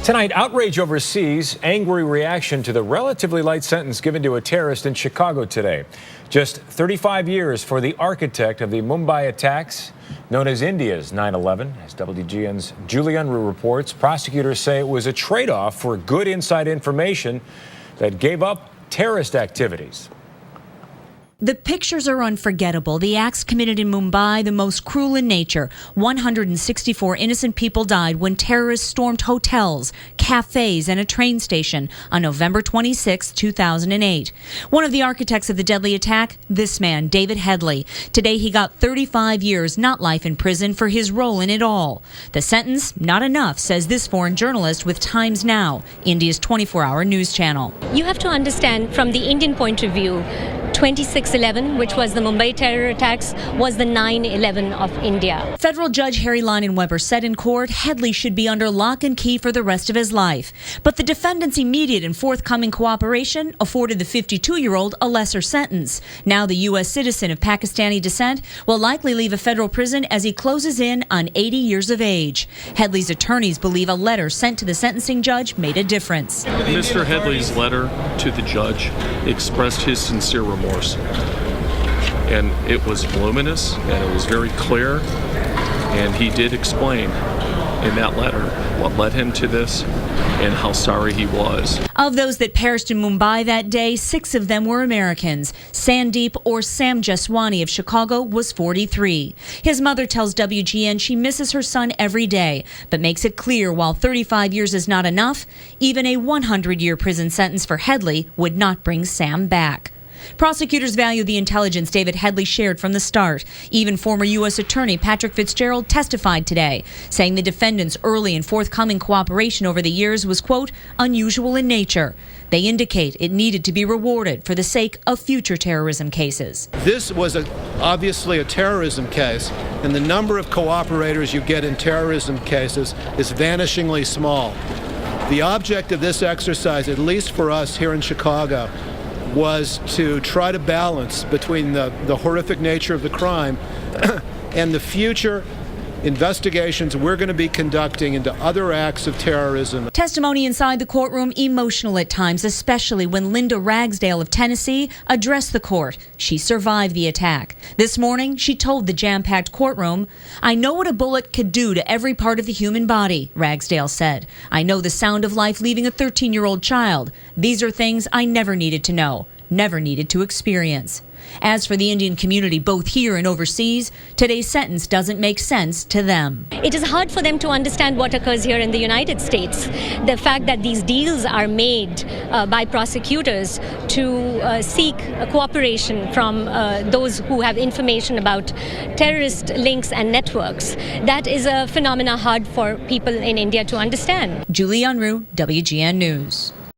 Tonight, outrage overseas, angry reaction to the relatively light sentence given to a terrorist in Chicago today. Just 35 years for the architect of the Mumbai attacks, known as India's 9/11. As WGN's Julie Unruh reports, prosecutors say it was a trade-off for good inside information that gave up terrorist activities. The pictures are unforgettable. The acts committed in Mumbai, the most cruel in nature. 164 innocent people died when terrorists stormed hotels, cafes, and a train station on November 26, 2008. One of the architects of the deadly attack, this man, David Headley. Today he got 35 years, not life in prison, for his role in it all. The sentence, not enough, says this foreign journalist with Times Now, India's 24-hour news channel. You have to understand from the Indian point of view, 26/11, which was the Mumbai terror attacks, was the 9/11 of India. Federal Judge Harry Leinenweber said in court Headley should be under lock and key for the rest of his life. But the defendant's immediate and forthcoming cooperation afforded the 52-year-old a lesser sentence. Now the U.S. citizen of Pakistani descent will likely leave a federal prison as he closes in on 80 years of age. Headley's attorneys believe a letter sent to the sentencing judge made a difference. Mr. Headley's letter to the judge expressed his sincere remorse. And it was voluminous and it was very clear, and he did explain in that letter what led him to this and how sorry he was. Of those that perished in Mumbai that day, 6 of them were Americans. Sandeep, or Sam Jeswani of Chicago, was 43. His mother tells WGN she misses her son every day, but makes it clear while 35 years is not enough, even a 100-year prison sentence for Headley would not bring Sam back. Prosecutors value the intelligence David Headley shared from the start. Even former U.S. Attorney Patrick Fitzgerald testified today, saying the defendant's early and forthcoming cooperation over the years was, quote, unusual in nature. They indicate it needed to be rewarded for the sake of future terrorism cases. This was obviously a terrorism case, and the number of cooperators you get in terrorism cases is vanishingly small. The object of this exercise, at least for us here in Chicago, was to try to balance between the horrific nature of the crime and the future investigations we're going to be conducting into other acts of terrorism. Testimony inside the courtroom emotional at times, especially when Linda Ragsdale of Tennessee addressed the court. She survived the attack. This morning, she told the jam-packed courtroom, "I know what a bullet could do to every part of the human body," Ragsdale said. "I know the sound of life leaving a 13-year-old child. These are things I never needed to know, never needed to experience." As for the Indian community, both here and overseas, today's sentence doesn't make sense to them. It is hard for them to understand what occurs here in the United States. The fact that these deals are made by prosecutors to seek cooperation from those who have information about terrorist links and networks, that is a phenomena hard for people in India to understand. Julie Unruh, WGN News.